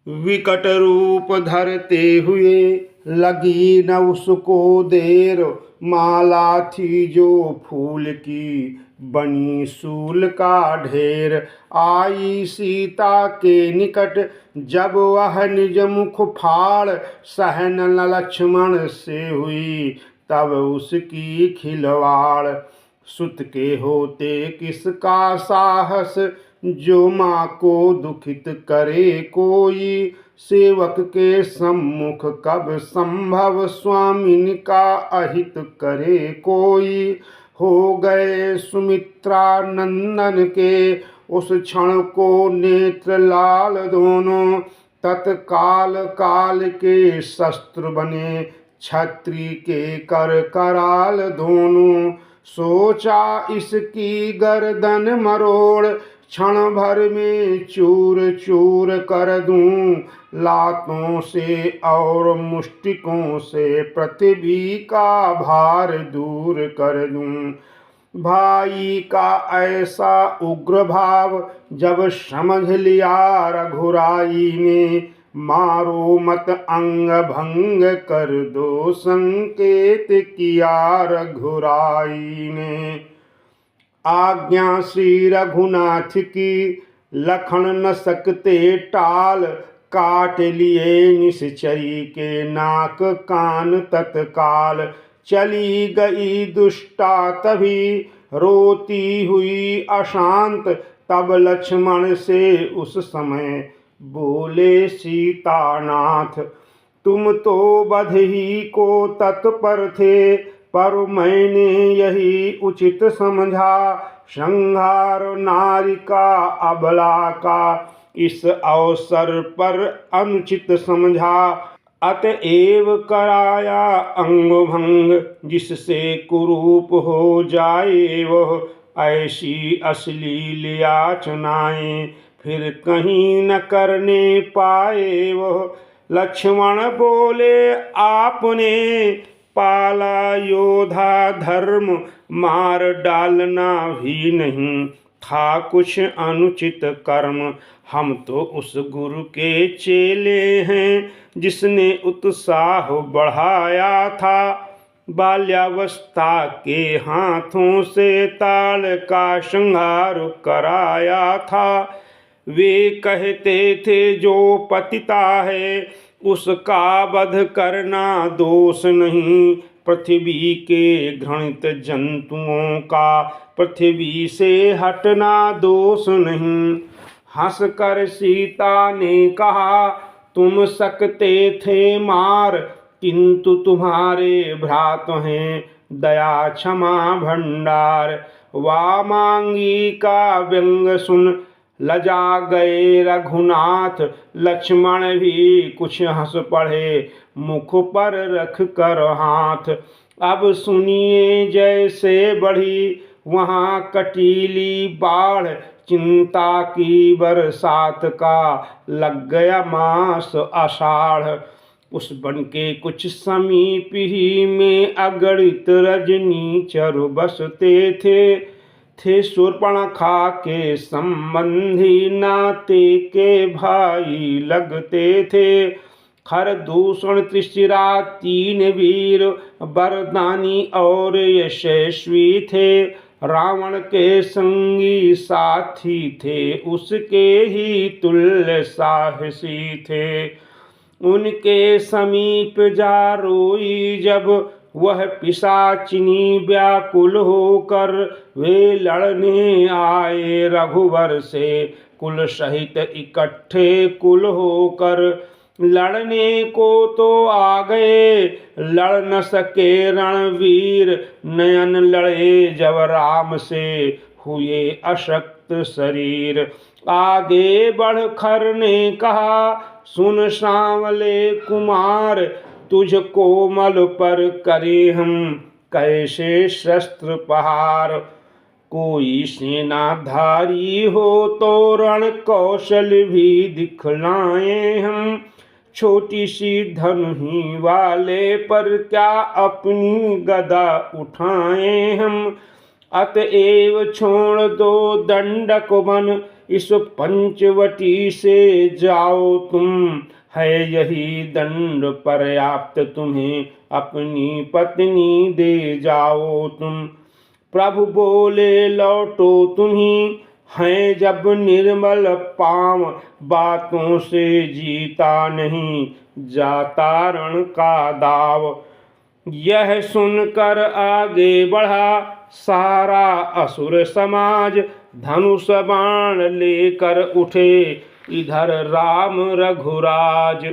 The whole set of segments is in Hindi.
विकट रूप धरते हुए लगी न उसको देर। माला थी जो फूल की बनी सूल का ढेर। आई सीता के निकट जब वह निज मुख फाड़। सहन न लक्ष्मण से हुई तब उसकी खिलवाड़। सुत के होते किसका साहस जो माँ को दुखित करे कोई। सेवक के सम्मुख कब संभव स्वामिन का अहित करे कोई। हो गए सुमित्रा नंदन के उस क्षण को नेत्र लाल दोनों। तत्काल काल के शस्त्र बने छत्री के कर कराल दोनों। सोचा इसकी गर्दन मरोड़ क्षण भर में चूर चूर कर दूं। लातों से और मुष्टिकों से पृथ्वी का भार दूर कर दूं। भाई का ऐसा उग्र भाव जब समझ लिया रघुराई ने। मारो मत अंग भंग कर दो संकेत किया रघुराई ने। आज्ञा श्री रघुनाथ की लखन न सकते टाल। काट लिए निश्चरी के नाक कान तत्काल। चली गई दुष्टा तभी रोती हुई अशांत। तब लक्ष्मण से उस समय बोले सीतानाथ। तुम तो वध ही को तत्पर थे पर मैंने यही उचित समझा। संहार नारी का अबला का इस अवसर पर अनुचित समझा। अतएव कराया अंग भंग जिससे कुरूप हो जाए वह। ऐसी अश्लील याचनाएं फिर कहीं न करने पाए वह। लक्ष्मण बोले आपने पाला योधा धर्म मार डालना भी नहीं था कुछ अनुचित कर्म। हम तो उस गुरु के चेले हैं जिसने उत्साह बढ़ाया था। बाल्यावस्था के हाथों से ताल का संहार कराया था। वे कहते थे जो पतिता है उसका वध करना दोष नहीं। पृथ्वी के घृणित जंतुओं का पृथ्वी से हटना दोष नहीं। हंसकर सीता ने कहा तुम सकते थे मार किंतु तुम्हारे भ्रात हैं दया क्षमा भंडार। वामांगी का व्यंग सुन लजा गए रघुनाथ। लक्ष्मण भी कुछ हंस पड़े मुख पर रख कर हाथ। अब सुनिए जैसे बढ़ी वहाँ कटीली बाढ़। चिंता की बरसात का लग गया मास आषाढ़। उस वन के कुछ समीप ही में अगणित रजनीचर बसते थे शूर्पणखा के संबंधी नाते के भाई लगते थे। खरदूषण त्रिशिरा तीन वीर वरदानी और यशस्वी थे। रावण के संगी साथी थे उसके ही तुल्य साहसी थे। उनके समीप जा रोई जब वह पिशाचिनी व्याकुल होकर वे लड़ने आए रघुवर से कुल सहित इकट्ठे कुल होकर। लड़ने को तो आ गए लड़ न सके रणवीर। नयन लड़े जब राम से हुए अशक्त शरीर। आगे बढ़ खर ने कहा सुन सांवले कुमार तुझ कोमल पर करे हम कैसे शस्त्र पहार। कोई सेनाधारी हो तो रण कौशल भी दिखलाएं हम। छोटी सी धनुही वाले पर क्या अपनी गदा उठाएं हम। अतएव छोड़ दो दंडक बन इस पंचवटी से जाओ तुम, है यही दंड पर्याप्त तुम्हें, अपनी पत्नी दे जाओ तुम। प्रभु बोले लौटो तुम्ही, हैं जब निर्मल पाम, बातों से जीता नहीं जाता रण का दाव। यह सुनकर आगे बढ़ा सारा असुर समाज, धनुष बाण लेकर उठे इधर राम रघुराज।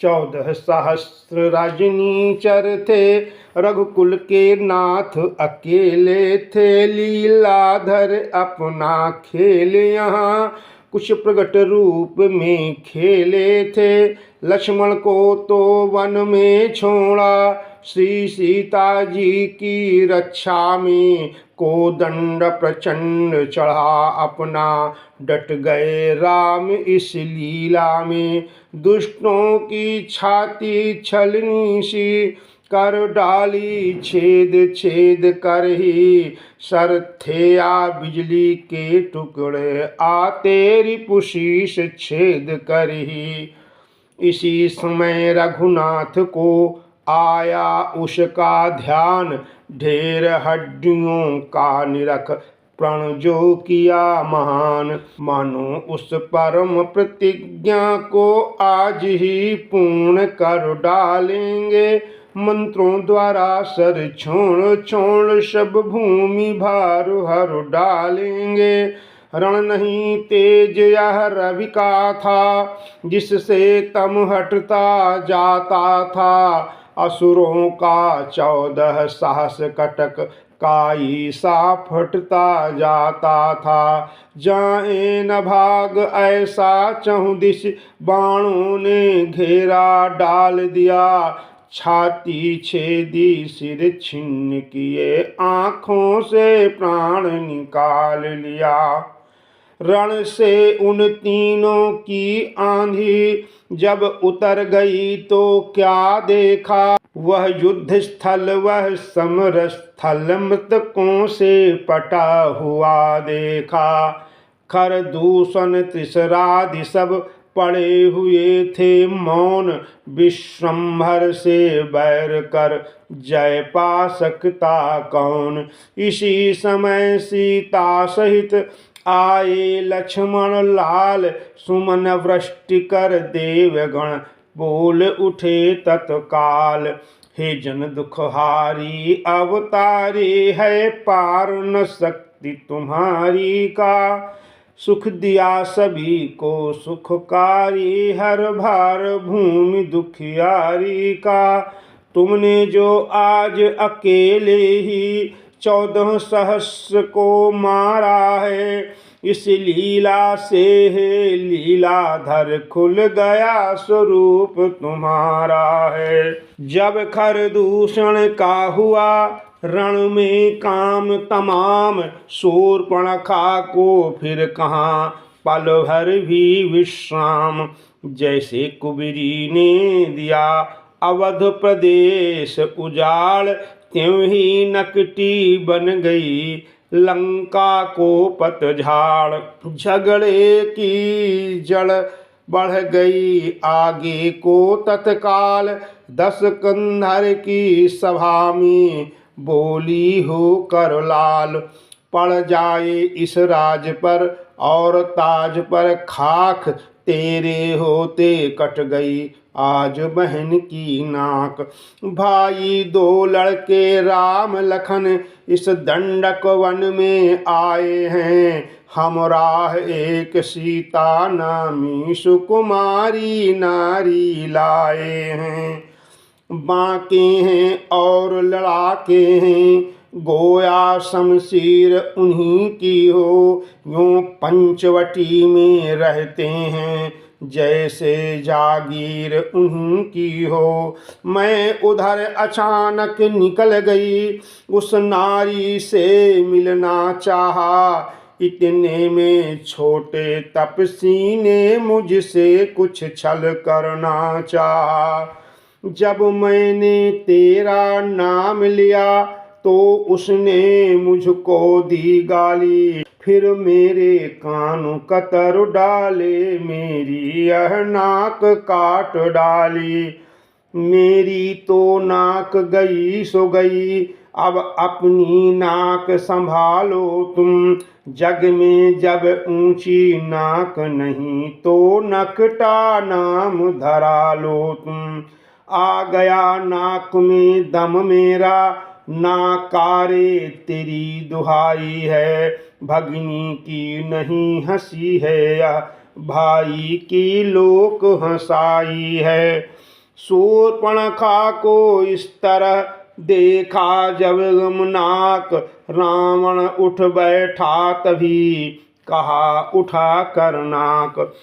14 सहस्त्र रजनीचर थे, रघुकुल के नाथ अकेले थे, लीलाधर अपना खेल यहाँ कुछ प्रगट रूप में खेले थे। लक्ष्मण को तो वन में छोड़ा, श्री सीता जी की रक्षा में कोदंड प्रचंड चढ़ा अपना, डट गए राम इस लीला में। दुष्टों की छाती छलनी सी कर डाली, छेद छेद कर ही सर थे आ बिजली के टुकड़े, आते रिपुशीष छेद कर ही। इसी समय रघुनाथ को आया उसका ध्यान, ढेर हड्डियों का निरख प्रण जो किया महान। मानो उस परम प्रतिज्ञा को आज ही पूर्ण कर डालेंगे, मंत्रों द्वारा सर छोड़ छोड़ सब भूमि भार हर डालेंगे। रण नहीं तेज यह रवि का था, जिससे तम हटता जाता था, असुरों का 14 साहस कटक काई सा फटता जाता था। जाए न भाग ऐसा चहुदिश, बाणों ने घेरा डाल दिया, छाती छेदी सिर छिन्न किए, आँखों से प्राण निकाल लिया। रण से उन तीनों की आंधी जब उतर गई तो क्या देखा, वह युद्ध स्थल वह समर स्थल मृतकों से पटा हुआ देखा। खर दूषण त्रिशरादि सब पड़े हुए थे मौन, विश्वम्भर से बैर कर जय पा सकता कौन। इसी समय सीता सहित आए लक्ष्मण लाल, सुमन वृष्टि कर देवगण बोल उठे तत्काल। हे जन दुखहारी अवतारी, है पार न शक्ति तुम्हारी का, सुख दिया सभी को सुखकारी, हर भार भूमि दुखियारी का। तुमने जो आज अकेले ही 14 सहस्र को मारा है, इस लीला से है लीलाधर खुल गया स्वरूप तुम्हारा है। जब खर दूषण का हुआ रण में काम तमाम, शूर्पणखा को फिर कहाँ पल भर भी विश्राम। जैसे कुबेरी ने दिया अवध प्रदेश उजाड़, त्यों ही नकटी बन गई लंका को पतझाड़। झगड़े की जड़ बढ़ गई आगे को तत्काल, 10 कंधर की सभा में बोली हो कर लाल। पड़ जाए इस राज पर और ताज पर खाक, तेरे होते कट गई आज बहन की नाक। भाई 2 लड़के राम लखन इस दंडक वन में आए हैं, हमराह एक सीता नामी सुकुमारी नारी लाए हैं। बांके हैं और लड़ाके हैं, गोया शमशीर उन्हीं की हो, यूं पंचवटी में रहते हैं जैसे जागीर उन्हीं की हो। मैं उधर अचानक निकल गई, उस नारी से मिलना चाहा, इतने में छोटे तपसी ने मुझसे कुछ छल करना चाहा। जब मैंने तेरा नाम लिया तो उसने मुझको दी गाली, फिर मेरे कान कतर डाले, मेरी यह नाक काट डाली। मेरी तो नाक गई सो गई, अब अपनी नाक संभालो तुम। जग में जब ऊंची नाक नहीं, तो नकटा नाम धरा लो तुम। आ गया नाक में दम मेरा, नाकारे तेरी दुहाई है। भगिनी की नहीं हंसी है यह, भाई की लोक हंसाई है। शूर्पणखा को इस तरह देखा जब गमनाक, रावण उठ बैठा तभी कहा उठा कर नाक।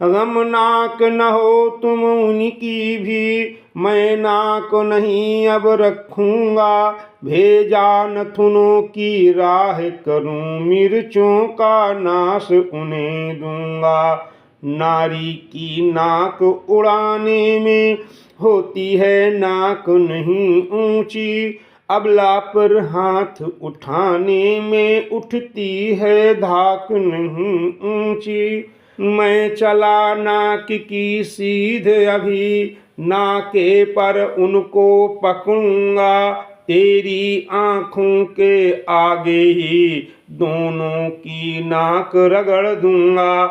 गमनाक न हो तुम उनकी भी, मैं नाक नहीं अब रखूंगा। भेजा नथुनों की राह करूं, मिर्चों का नाश उन्हें दूंगा। नारी की नाक उड़ाने में होती है नाक नहीं ऊंची, अबला पर हाथ उठाने में उठती है धाक नहीं ऊंची। मैं चला नाक की सीध अभी, नाके पर उनको पकड़ूंगा। तेरी आंखों के आगे ही दोनों की नाक रगड़ दूंगा।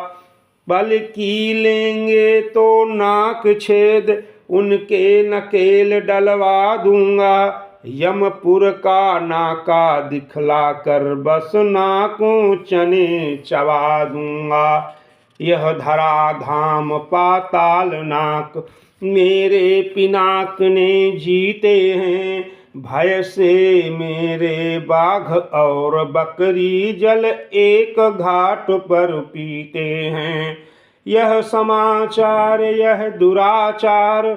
बल की लेंगे तो नाक छेद, उनके नकेल डलवा दूंगा। यमपुर का नाका दिखला कर बस नाकों चने चबा दूंगा। यह धरा धाम पाताल नाक, मेरे पिनाक ने जीते हैं। भय से मेरे बाघ और बकरी जल एक घाट पर पीते हैं। यह समाचार यह दुराचार,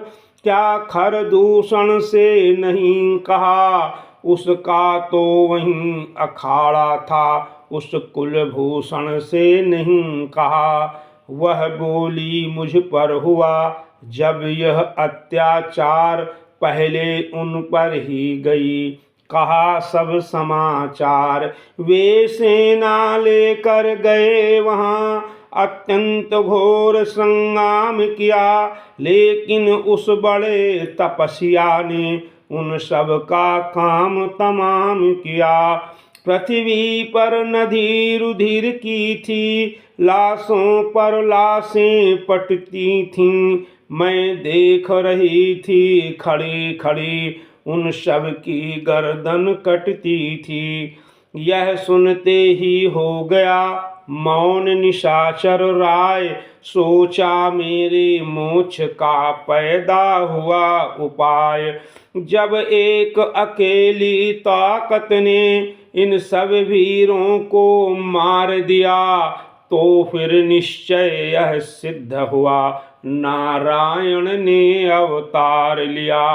क्या खर दूषण से नहीं कहा। उसका तो वहीं अखाड़ा था, उस कुलभूषण से नहीं कहा। वह बोली मुझ पर हुआ जब यह अत्याचार, पहले उन पर ही गई कहा सब समाचार। वे सेना लेकर गए वहां, अत्यंत घोर संग्राम किया। लेकिन उस बड़े तपस्या ने उन सब का काम तमाम किया। पृथ्वी पर नदी रुधिर की थी, लाशों पर लाशें पटती थीं। मैं देख रही थी खड़ी खड़ी, उन सब की गर्दन कटती थी। यह सुनते ही हो गया मौन निशाचर राय, सोचा मेरे मोक्ष का पैदा हुआ उपाय। जब एक अकेली ताकत ने इन सब वीरों को मार दिया, तो फिर निश्चय यह सिद्ध हुआ नारायण ने अवतार लिया।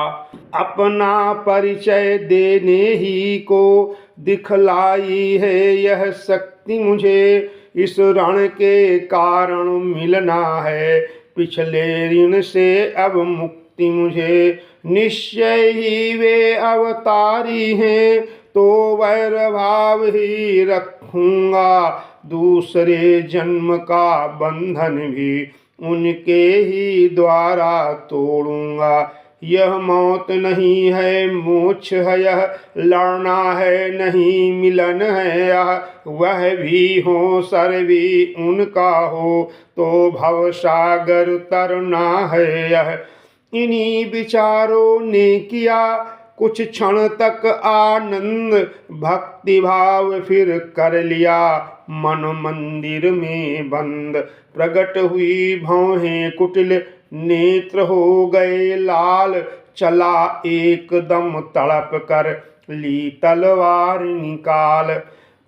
अपना परिचय देने ही को दिखलाई है यह शक्ति मुझे, इस रण के कारण मिलना है पिछले ऋण से अब मुक्ति मुझे। निश्चय ही वे अवतारी हैं, तो वैर भाव ही रखूंगा। दूसरे जन्म का बंधन भी उनके ही द्वारा तोड़ूंगा। यह मौत नहीं है मोक्ष है यह, लड़ना है नहीं मिलन है यह। वह भी हो सर भी उनका हो, तो भव सागर तरना है यह। इन्हीं विचारों ने किया कुछ क्षण तक आनंद, भक्ति भाव फिर कर लिया मन मंदिर में बंद। प्रकट हुई भौहें कुटिल, नेत्र हो गए लाल। चला एकदम तड़प कर ली तलवार निकाल।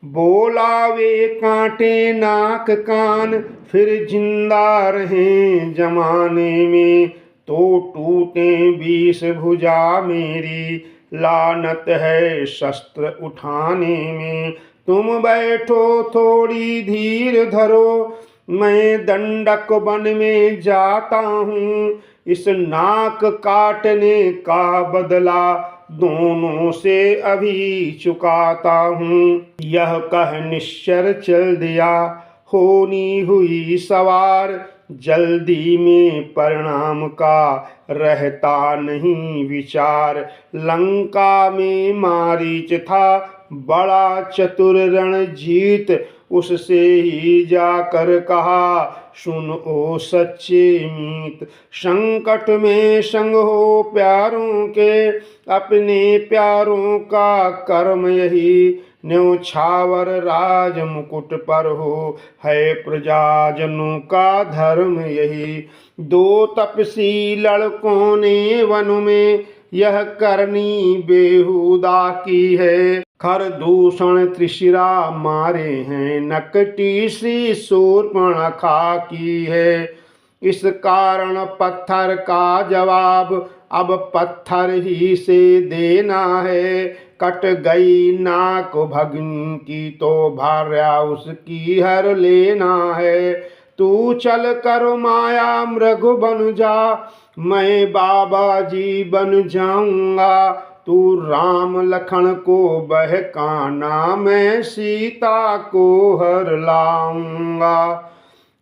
बोला वे कांटे नाक कान, फिर जिंदा रहे जमाने में। तो टूटे 20 भुजा मेरी, लानत है शस्त्र उठाने में। तुम बैठो थोड़ी धीर धरो, मैं दंडक वन में जाता हूँ। इस नाक काटने का बदला दोनों से अभी चुकाता हूँ। यह कह निश्चर चल दिया, होनी हुई सवार। जल्दी में परिणाम का रहता नहीं विचार। लंका में मारीच था बड़ा चतुर रणजीत, उससे ही जाकर कहा सुन ओ सच्चे मीत। संकट में संग हो प्यारों के, अपने प्यारों का कर्म यही। न्योछावर राज मुकुट पर हो, है प्रजाजनों का धर्म यही। दो तपसी लड़कों ने वन में यह करनी बेहुदा की है। खरदूषण त्रिशिरा मारे हैं, नकटी सी शूर्पणखा की है। इस कारण पत्थर का जवाब अब पत्थर ही से देना है। कट गई नाक भगनी की तो भार्या उसकी हर लेना है। तू चल कर माया मृग बन जा, मैं बाबा जी बन जाऊंगा। तू राम लखन को बहकाना, मैं सीता को हर लाऊंगा।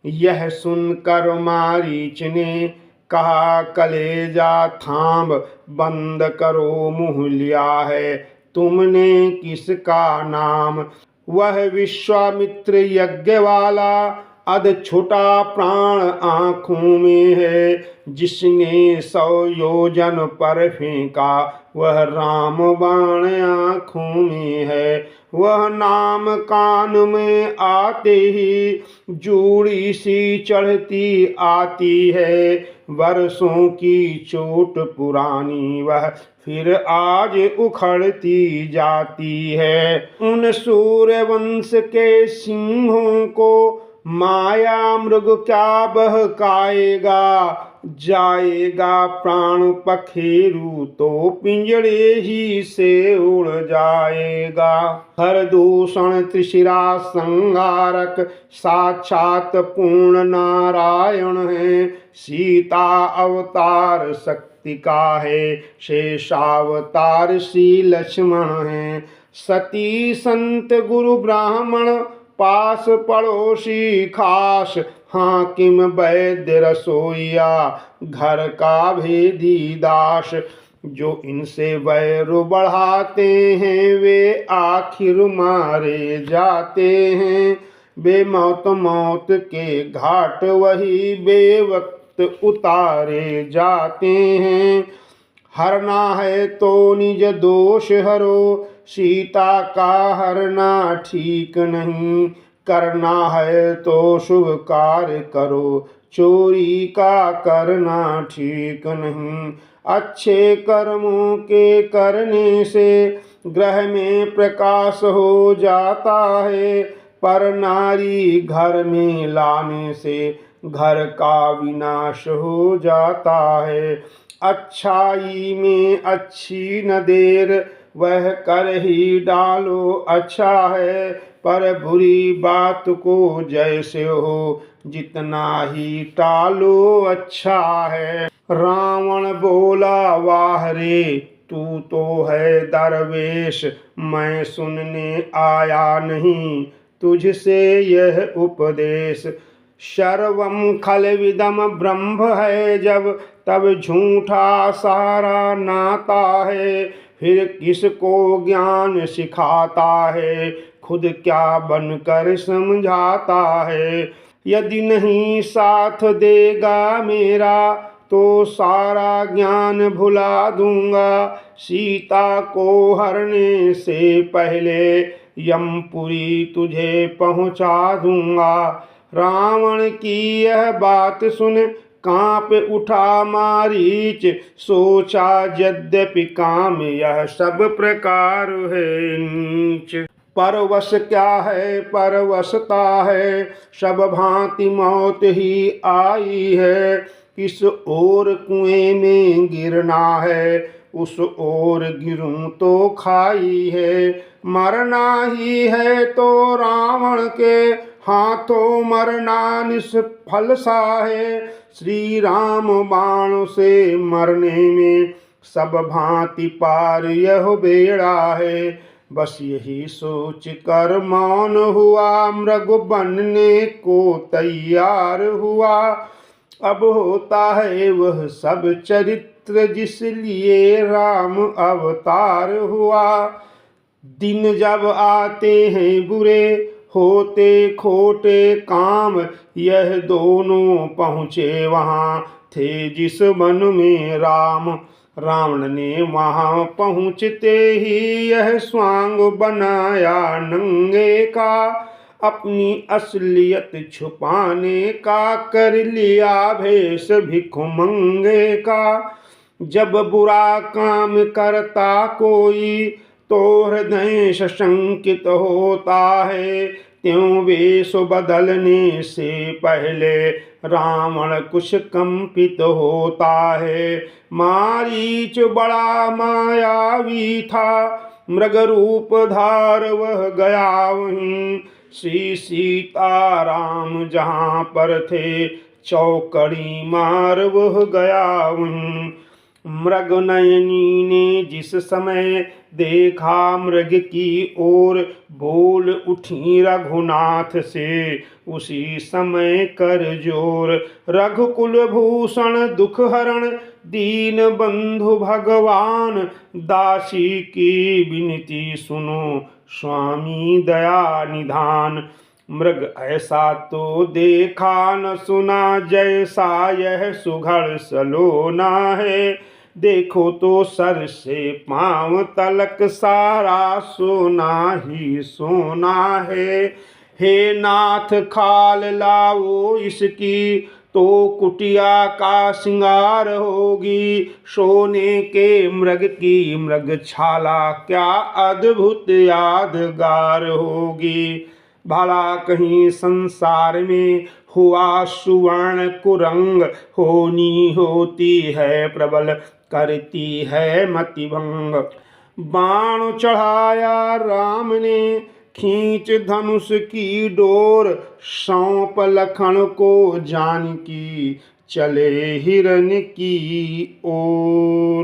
यह सुनकर मारीच ने कहा कलेजा थाम, बंद करो मुँह लिया है तुमने किसका नाम। वह विश्वामित्र यज्ञ वाला अध छुटा प्राण आँखों में है। जिसने 100 योजन पर फेंका वह राम बाण आँखों में है। वह नाम कान में आते ही जूड़ी सी चढ़ती आती है। वर्षों की चोट पुरानी वह फिर आज उखड़ती जाती है। उन सूर्यवंश के सिंहों को माया मृग क्या बहकाएगा। जाएगा प्राण पखेरु तो पिंजड़े ही से उड़ जाएगा। खरदूषण त्रिशिरा संहारक साक्षात पूर्ण नारायण है। सीता अवतार शक्ति का है, शेषावतार श्री लक्ष्मण है। सती संत गुरु ब्राह्मण पास पड़ोसी खास। हाकिम वैद्य रसोइया घर का भेदी दास। जो इनसे वैर बढ़ाते हैं वे आखिर मारे जाते हैं। बेमौत मौत के घाट वही बेवक्त उतारे जाते हैं। हरना है तो निज दोष हरो, सीता का हरना ठीक नहीं। करना है तो शुभ कार्य करो, चोरी का करना ठीक नहीं। अच्छे कर्मों के करने से ग्रह में प्रकाश हो जाता है, पर नारी घर में लाने से घर का विनाश हो जाता है। अच्छाई में अच्छी न देर, वह कर ही डालो अच्छा है। पर बुरी बात को जैसे हो जितना ही टालो अच्छा है। रावण बोला वाह रे तू तो है दरवेश, मैं सुनने आया नहीं तुझसे यह उपदेश। सर्वं खलविदम ब्रह्म है जब तब झूठा सारा नाता है। फिर किसको ज्ञान सिखाता है, खुद क्या बनकर समझाता है। यदि नहीं साथ देगा मेरा तो सारा ज्ञान भुला दूंगा। सीता को हरने से पहले यमपुरी तुझे पहुंचा दूंगा। रावण की यह बात सुन कांप उठा मारीच, सोचा यद्यपि काम यह सब प्रकार है नीच। परवश क्या है परवशता है, सब भांति मौत ही आई है। किस ओर कुएं में गिरना है, उस ओर गिरूं तो खाई है। मरना ही है तो रावण के हाथों मरना निष्फल सा है। श्री राम बाण से मरने में सब भांति पार यह बेड़ा है। बस यही सोच कर मौन हुआ, मृग बनने को तैयार हुआ। अब होता है वह सब चरित्र जिसलिए राम अवतार हुआ। दिन जब आते हैं बुरे, होते खोटे काम, यह दोनों पहुँचे वहाँ थे जिस वन में राम। रावण ने वहाँ पहुँचते ही यह स्वांग बनाया नंगे का, अपनी असलियत छुपाने का कर लिया भेष भिखमंगे का। जब बुरा काम करता कोई तो हृदय सशंकित होता है, त्यों वेश बदलने से पहले रावण कुछ कंपित होता है। मारीच बड़ा मायावी था, मृग रूप धार वह गया वहीं। श्री सीताराम जहाँ पर थे, चौकड़ी मार वह गया वहीं। मृग नयनी ने जिस समय देखा मृग की ओर, बोल उठी रघुनाथ से उसी समय कर जोर। रघुकुल भूषण दुख हरण, दीन बंधु भगवान, दासी की विनती सुनो स्वामी दया निधान। मृग ऐसा तो देखा न सुना, जैसा यह सुघड़ सलोना है। देखो तो सर से पांव तलक सारा सोना ही सोना है। हे नाथ खाल लाओ इसकी, तो कुटिया का सिंगार होगी। सोने के मृग की मृगछाला क्या अद्भुत यादगार होगी। भला कहीं संसार में हुआ सुवर्ण कुरंग, होनी होती है प्रबल, करती है मतिभंग। बाण चढ़ाया राम ने, खींच धनुष की डोर, सौंप लखन को जानकी, चले हिरन की ओर।